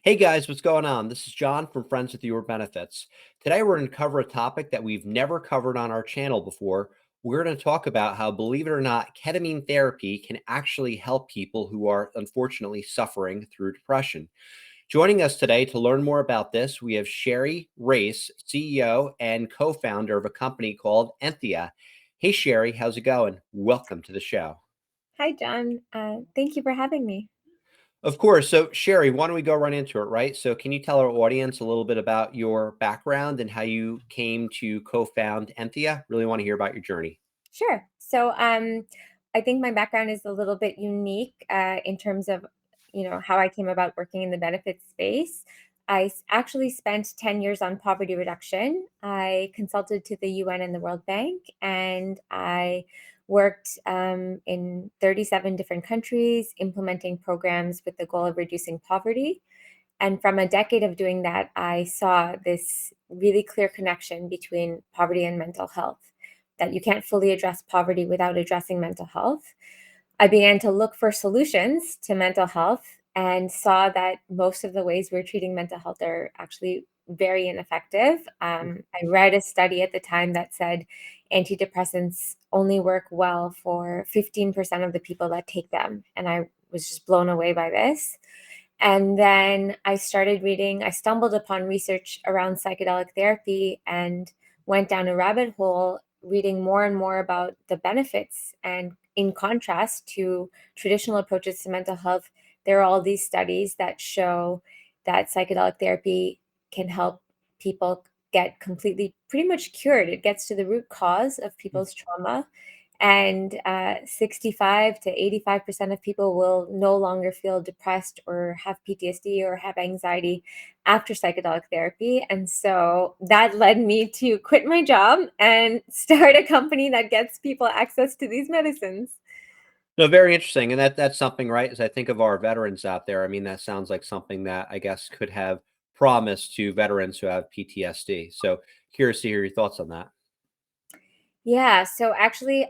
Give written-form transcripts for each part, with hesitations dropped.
Hey guys, what's going on? This is John from Friends with Your Benefits. Today we're going to cover a topic that we've never covered on our channel before. We're going to talk about how, believe it or not, ketamine therapy can actually help people who are unfortunately suffering through depression. Joining us today to learn more about this, we have Rais, CEO and co-founder of a company called Enthea. Hey Sherry, how's it going? Welcome to the show. Hi, John. Thank you for having me. Of course. So, Sherry, why don't we go right into it, right? So, can you tell our audience a little bit about your background and how you came to co-found Enthea? Really want to hear about your journey. Sure. I think my background is a little bit unique in terms of, how I came about working in the benefits space. Actually spent 10 years on poverty reduction. I consulted to the UN and the World Bank, and I worked in 37 different countries, implementing programs with the goal of reducing poverty. And from a decade of doing that, I saw this really clear connection between poverty and mental health, that you can't fully address poverty without addressing mental health. I began to look for solutions to mental health and saw that most of the ways we're treating mental health are actually very ineffective. I read a study at the time that said antidepressants only work well for 15% of the people that take them. And I was just blown away by this. And then I stumbled upon research around psychedelic therapy and went down a rabbit hole reading more and more about the benefits. And in contrast to traditional approaches to mental health, there are all these studies that show that psychedelic therapy can help people get completely, pretty much cured. It gets to the root cause of people's trauma, and 65 to 85% of people will no longer feel depressed or have PTSD or have anxiety after psychedelic therapy. And so that led me to quit my job and start a company that gets people access to these medicines. No, very interesting. And that's something, right? As I think of our veterans out there, I mean, that sounds like something that I guess could have promise to veterans who have PTSD. So, curious to hear your thoughts on that. Yeah, so actually,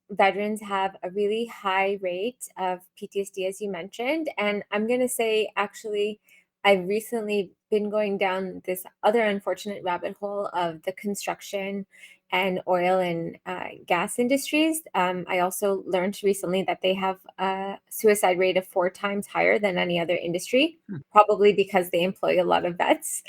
veterans have a really high rate of PTSD, as you mentioned. And I'm going to say, actually, I've recently been going down this other unfortunate rabbit hole of the construction and oil and gas industries. I also learned recently that they have a suicide rate of 4 times higher than any other industry, probably because they employ a lot of vets.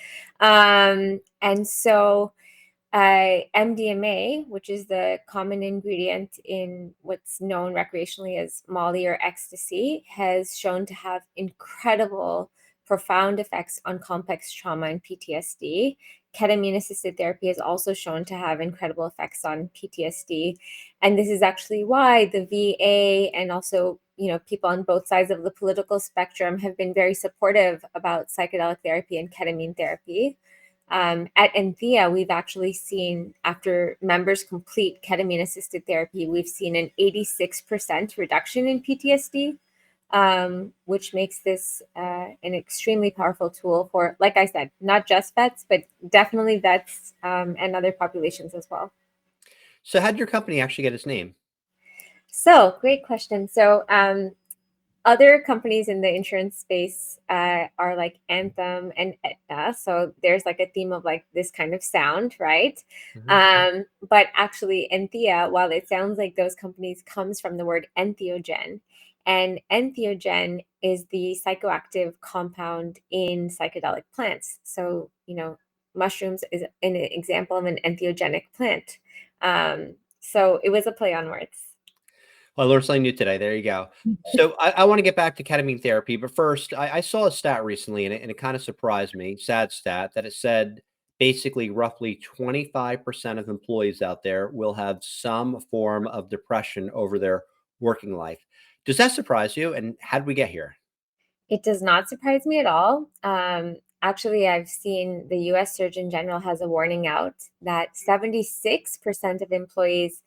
MDMA, which is the common ingredient in what's known recreationally as Molly or ecstasy, has shown to have incredible, profound effects on complex trauma and PTSD. Ketamine assisted therapy is also shown to have incredible effects on PTSD. And this is actually why the VA and also people on both sides of the political spectrum have been very supportive about psychedelic therapy and ketamine therapy. At Enthea, we've actually seen, after members complete ketamine assisted therapy, we've seen an 86% reduction in PTSD, which makes this an extremely powerful tool for, like I said, not just vets, but definitely vets and other populations as well. So, how did your company actually get its name? So, great question. Other companies in the insurance space are like Anthem and Aetna. So there's like a theme of like this kind of sound, right? Mhm. But actually, Enthea, while it sounds like those companies, comes from the word entheogen. And entheogen is the psychoactive compound in psychedelic plants. So, mushrooms is an example of an entheogenic plant. So it was a play on words. Well, I learned something new today. There you go. So I want to get back to ketamine therapy, but first, I saw a stat recently, and it kind of surprised me. Sad stat that it said basically roughly 25% of employees out there will have some form of depression over their working life. Does that surprise you? And how did we get here? It does not surprise me at all. Actually, I've seen the US Surgeon General has a warning out that 76% of employees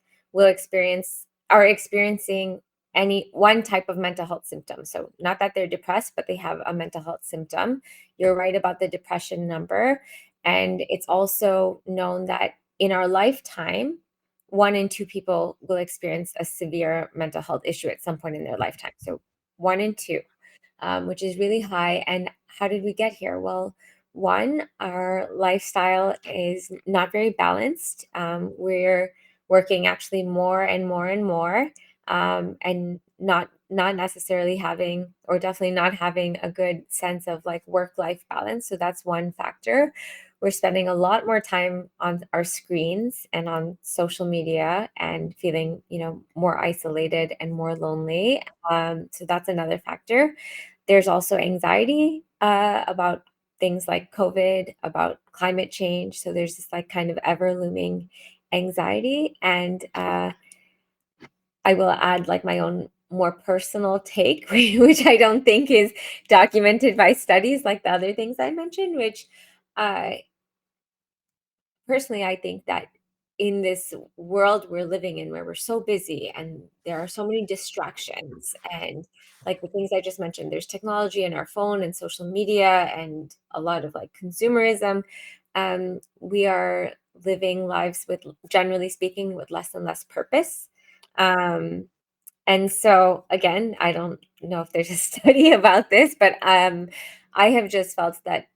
are experiencing any one type of mental health symptom. So, not that they're depressed, but they have a mental health symptom. You're right about the depression number. And it's also known that in our lifetime, 1 in 2 people will experience a severe mental health issue at some point in their lifetime. So, 1 in 2, which is really high. And how did we get here? Well, one, our lifestyle is not very balanced. We're working actually more and more and more, and not necessarily having, or definitely not having, a good sense of like work life balance. So that's one factor. We're spending a lot more time on our screens and on social media and feeling, more isolated and more lonely. So that's another factor. There's also anxiety about things like COVID, about climate change. So there's this like kind of ever looming anxiety. And I will add like my own more personal take, which I don't think is documented by studies like the other things I mentioned, which uh, personally, I think that in this world we're living in where we're so busy and there are so many distractions, and like the things I just mentioned, there's technology in our phone and social media and a lot of like consumerism. We are living lives with, generally speaking, with less and less purpose. Um, and so again, I don't know if there's a study about this, but I have just felt that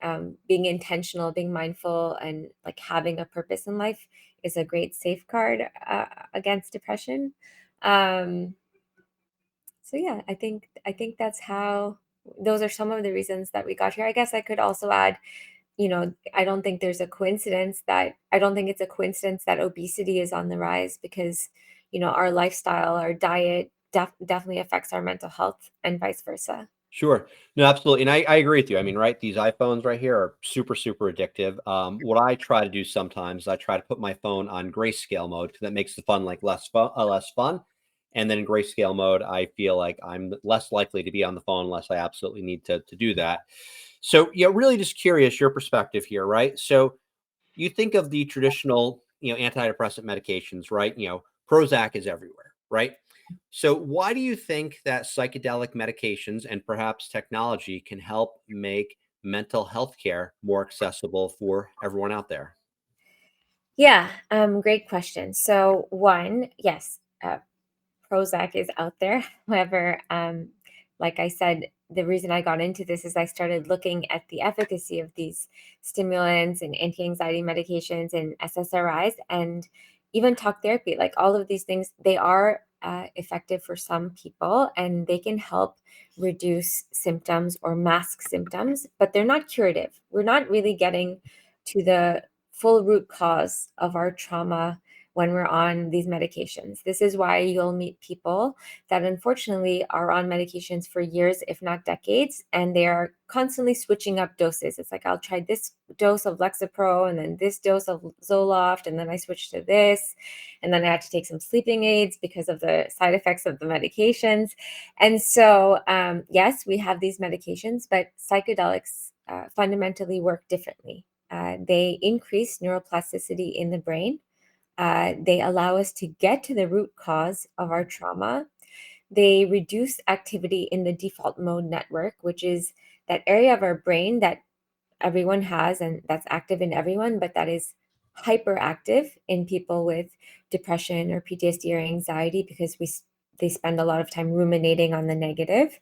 being intentional, being mindful, and like having a purpose in life is a great safeguard against depression. Um, so yeah, I think that's how. Those are some of the reasons that we got here. I guess I could also add, I don't think it's a coincidence that obesity is on the rise, because, our lifestyle, our diet definitely affects our mental health and vice versa. Sure. No, absolutely. And I agree with you. I mean, right, these iPhones right here are super, super addictive. What I try to do sometimes, I try to put my phone on grayscale mode because that makes the fun like less fun. And then in grayscale mode, I feel like I'm less likely to be on the phone unless I absolutely need to do that. So, really just curious your perspective here, right? So, you think of the traditional, antidepressant medications, right? Prozac is everywhere, right? So, why do you think that psychedelic medications and perhaps technology can help make mental health care more accessible for everyone out there? Yeah, great question. So one, yes, Prozac is out there. However, like I said, the reason I got into this is I started looking at the efficacy of these stimulants and anti-anxiety medications and SSRIs and even talk therapy. Like all of these things, they are effective for some people and they can help reduce symptoms or mask symptoms, but they're not curative. We're not really getting to the full root cause of our trauma when we're on these medications. This is why you'll meet people that unfortunately are on medications for years, if not decades, and they are constantly switching up doses. It's like, I'll try this dose of Lexapro and then this dose of Zoloft, and then I switch to this. And then I had to take some sleeping aids because of the side effects of the medications. And so, yes, we have these medications, but psychedelics fundamentally work differently. They increase neuroplasticity in the brain. They allow us to get to the root cause of our trauma. They reduce activity in the default mode network, which is that area of our brain that everyone has and that's active in everyone, but that is hyperactive in people with depression or PTSD or anxiety because they spend a lot of time ruminating on the negative.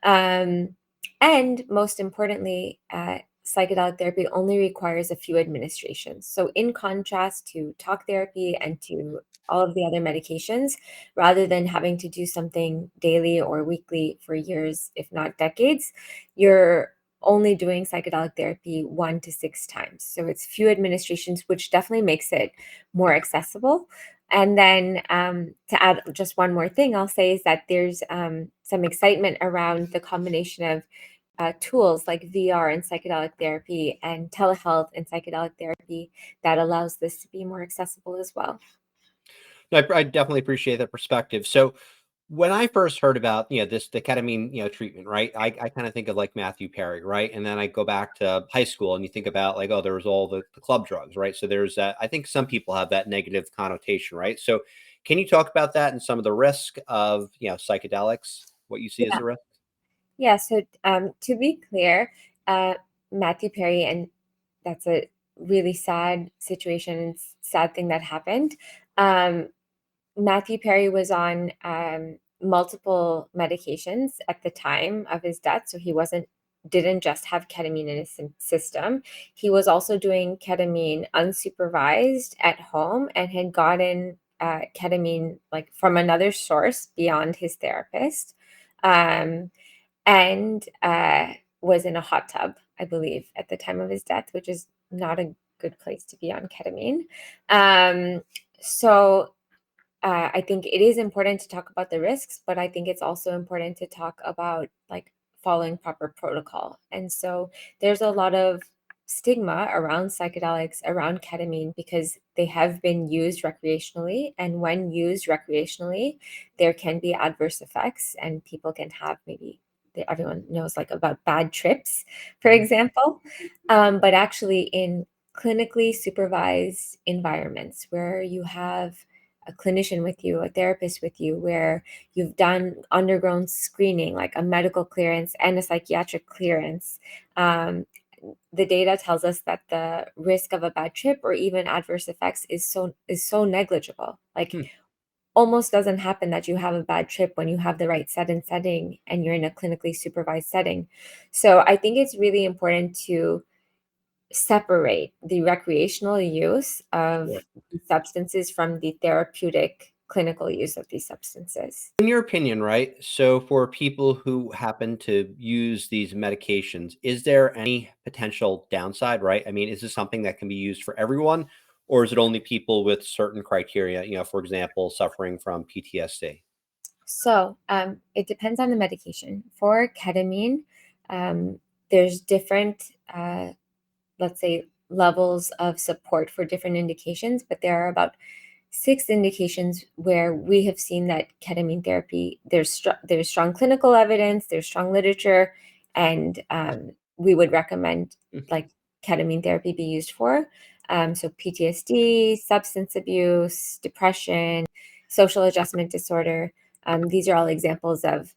Um, and most importantly, psychedelic therapy only requires a few administrations. So, in contrast to talk therapy and to all of the other medications, rather than having to do something daily or weekly for years, if not decades, you're only doing psychedelic therapy 1 to 6 times. So it's few administrations, which definitely makes it more accessible. And then to add just one more thing, I'll say is that there's some excitement around the combination of tools like VR and psychedelic therapy and telehealth and psychedelic therapy that allows this to be more accessible as well. No, I definitely appreciate that perspective. So, when I first heard about, the ketamine, treatment, right? I kind of think of like Matthew Perry, right? And then I go back to high school and you think about like, oh, there was all the club drugs, right? So there's that. I think some people have that negative connotation, right? So can you talk about that and some of the risk of, psychedelics, what you see as Yeah. the risk? Yeah. So to be clear, uh, Matthew Perry, and that's a really sad situation and sad thing that happened. Um, Matthew Perry was on multiple medications at the time of his death, so he wasn't didn't just have ketamine in his system. He was also doing ketamine unsupervised at home and had gotten ketamine like from another source beyond his therapist, um, and was in a hot tub, I believe, at the time of his death, which is not a good place to be on ketamine. So I think it is important to talk about the risks, but I think it's also important to talk about like following proper protocol. And so there's a lot of stigma around psychedelics, around ketamine, because they have been used recreationally. And when used recreationally, there can be adverse effects, and people can have maybe everyone knows like about bad trips, for Mhm. example. But actually, in clinically supervised environments where you have a clinician with you, a therapist with you, where you've done undergone screening, like a medical clearance and a psychiatric clearance. The data tells us that the risk of a bad trip or even adverse effects is so negligible. Like Hmm. almost doesn't happen that you have a bad trip when you have the right set and setting and you're in a clinically supervised setting. So I think it's really important to separate the recreational use of Sure. these substances from the therapeutic clinical use of these substances. In your opinion, right? So, for people who happen to use these medications, is there any potential downside, right? I mean, is this something that can be used for everyone, or is it only people with certain criteria, for example, suffering from PTSD? So it depends on the medication. For ketamine, um, there's different, let's say, levels of support for different indications, but there are about six indications where we have seen that ketamine therapy, there's strong clinical evidence, there's strong literature, and we would recommend Mm. like ketamine therapy be used for. So PTSD, substance abuse, depression, social adjustment disorder. These are all examples of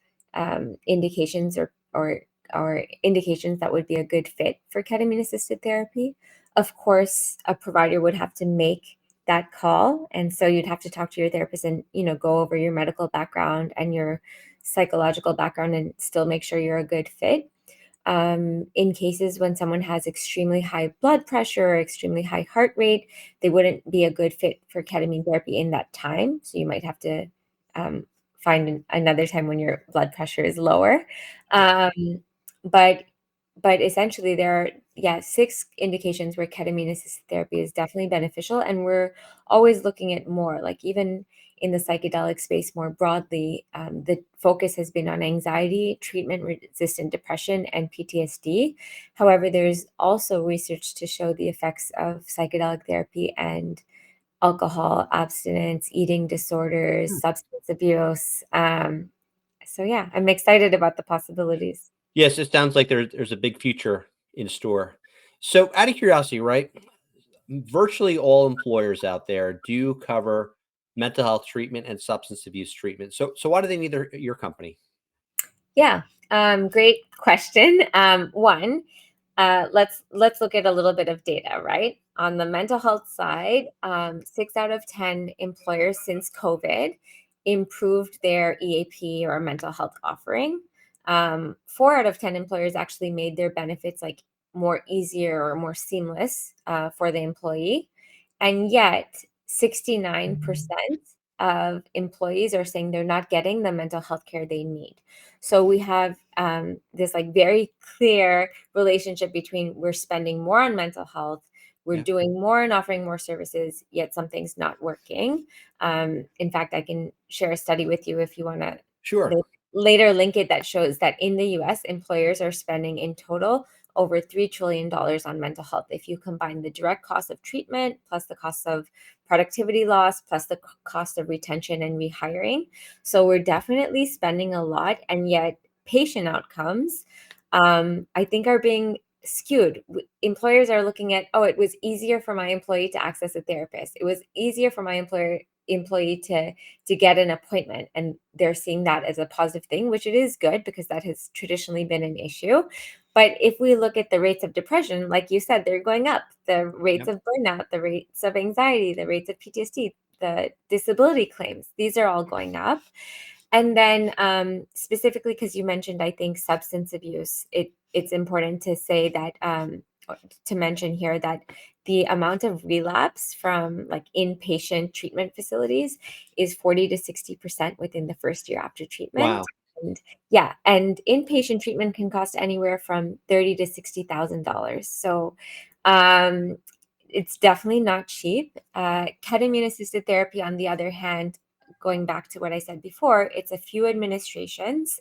indications or indications that would be a good fit for ketamine assisted therapy. Of course, a provider would have to make that call, and so you'd have to talk to your therapist and go over your medical background and your psychological background and still make sure you're a good fit. In cases when someone has extremely high blood pressure or extremely high heart rate, they wouldn't be a good fit for ketamine therapy in that time. So you might have to um, find another time when your blood pressure is lower. Yeah. Um, but but essentially, there are six indications where ketamine assisted therapy is definitely beneficial, and we're always looking at more. Like even in the psychedelic space more broadly, the focus has been on anxiety, treatment resistant depression, and PTSD. However, there's also research to show the effects of psychedelic therapy and alcohol abstinence, eating disorders, Hmm. substance abuse. So, yeah, I'm excited about the possibilities. Yes, it sounds like there's a big future in store. So, out of curiosity, right? Virtually all employers out there do cover mental health treatment and substance abuse treatment. So why do they need your company? Yeah, great question. One, let's look at a little bit of data, right? On the mental health side, 6 out of 10 employers since COVID improved their EAP or mental health offering. 4 out of 10 employers actually made their benefits like more easier or more seamless for the employee, and yet 69% of employees are saying they're not getting the mental health care they need. So we have this like very clear relationship between we're spending more on mental health, we're Yeah, doing more and offering more services, yet something's not working. In fact, I can share a study with you if you want to sure. later link it that shows that in the US, employers are spending in total over $3 trillion on mental health. If you combine the direct cost of treatment, plus the cost of productivity loss, plus the cost of retention and rehiring. So we're definitely spending a lot, and yet patient outcomes, I think, are being skewed. Employers are looking at, oh, it was easier for my employee to access a therapist. It was easier for my employee to get an appointment, and they're seeing that as a positive thing, which it is good because that has traditionally been an issue. But if we look at the rates of depression, like you said, they're going up. The rates Yep. of burnout, the rates of anxiety, the rates of PTSD, the disability claims, these are all going up. And then specifically because you mentioned, I think, substance abuse, it's important to say that to mention here that the amount of relapse from like inpatient treatment facilities is 40 to 60% within the first year after treatment. Wow. And yeah, and inpatient treatment can cost anywhere from $30 to $60,000. So um, it's definitely not cheap. Ketamine assisted therapy, on the other hand, going back to what I said before, it's a few administrations.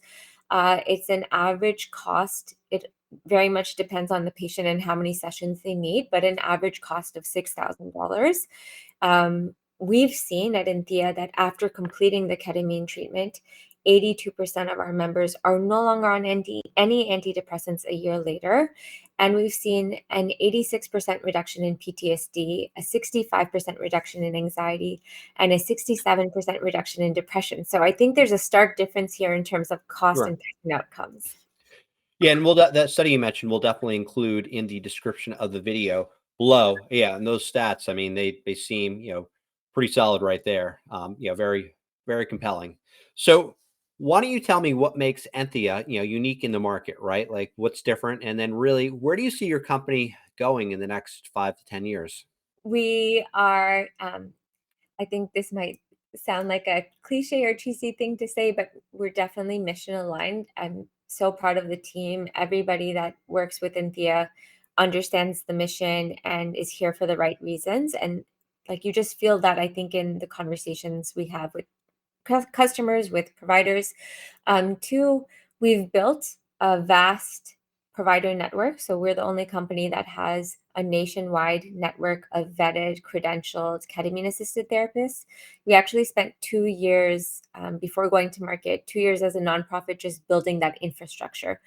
It's an average cost. It very much depends on the patient and how many sessions they need, but an average cost of $6,000. We've seen at Enthea that after completing the ketamine treatment, 82% of our members are no longer on any antidepressants a year later. And we've seen an 86% reduction in PTSD, a 65% reduction in anxiety, and a 67% reduction in depression. So I think there's a stark difference here in terms of cost Sure. and patient outcomes. Yeah, and we'll that study you mentioned, we'll definitely include in the description of the video below. Yeah, and those stats, I mean, they seem, pretty solid right there. Very, very compelling. So why don't you tell me what makes Enthea, unique in the market, right? Like what's different? And then really, where do you see your company going in the next 5 to 10 years? We are I think this might sound like a cliche or cheesy thing to say, but we're definitely mission aligned. I'm so proud of the team. Everybody that works with Enthea understands the mission and is here for the right reasons. And like you just feel that, I think, in the conversations we have with customers, with providers. Two, we've built a vast provider network. So we're the only company that has a nationwide network of vetted, credentialed ketamine assisted therapists. We actually spent 2 years before going to market, 2 years as a nonprofit, just building that infrastructure,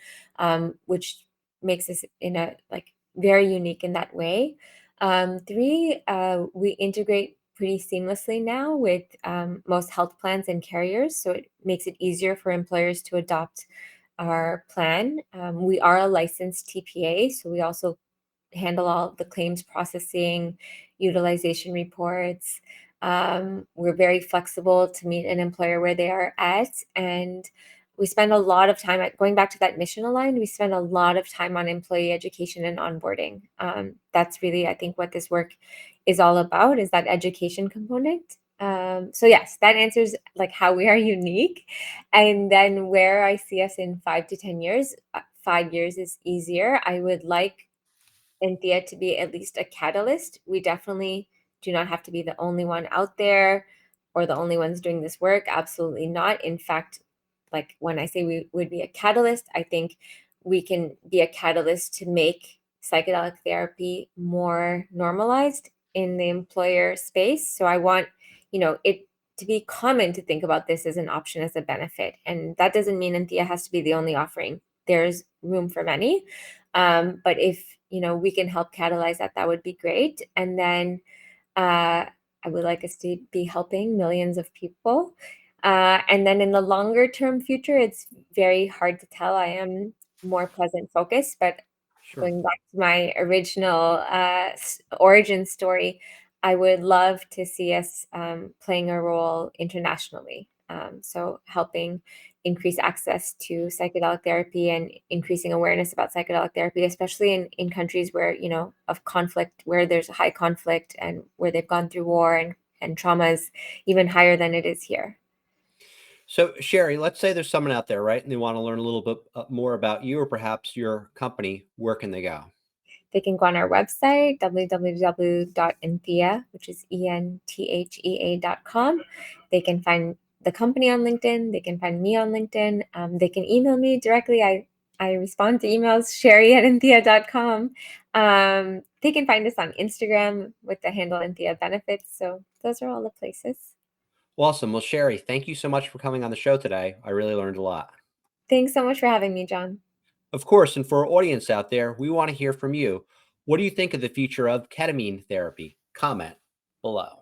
which makes us in a like very unique in that way. Three, we integrate pretty seamlessly now with most health plans and carriers. So it makes it easier for employers to adopt our plan. We are a licensed TPA, so we also handle all the claims processing, utilization reports. We're very flexible to meet an employer where they are at. And we spend a lot of time at going back to that mission aligned. We spend a lot of time on employee education and onboarding. That's really, I think, what this work is all about, is that education component. So yes, that answers like how we are unique. And then where I see us in 5 to 10 years, 5 years is easier. I would like Enthea to be at least a catalyst. We definitely do not have to be the only one out there or the only ones doing this work. Absolutely not. In fact, like when I say we would be a catalyst, I think we can be a catalyst to make psychedelic therapy more normalized in the employer space. So I want, it to be common to think about this as an option, as a benefit. And that doesn't mean Enthea has to be the only offering. There's room for many. But if we can help catalyze that, that would be great. And then I would like us to be helping millions of people. And then in the longer term future, it's very hard to tell. I am more present focused, but Sure. going back to my original origin story, I would love to see us playing a role internationally. So helping increase access to psychedelic therapy and increasing awareness about psychedelic therapy, especially in countries where, of conflict, where there's a high conflict and where they've gone through war and trauma is even higher than it is here. So, Sherry, let's say there's someone out there, right? And they want to learn a little bit more about you or perhaps your company. Where can they go? They can go on our website, www.enthea, which is enthea.com. They can find the company on LinkedIn. They can find me on LinkedIn. They can email me directly. I respond to emails, sherry@enthea.com. They can find us on Instagram with the handle Enthea Benefits. So those are all the places. Awesome. Well, Sherry, thank you so much for coming on the show today. I really learned a lot. Thanks so much for having me, John. Of course, and for our audience out there, we want to hear from you. What do you think of the future of ketamine therapy? Comment below.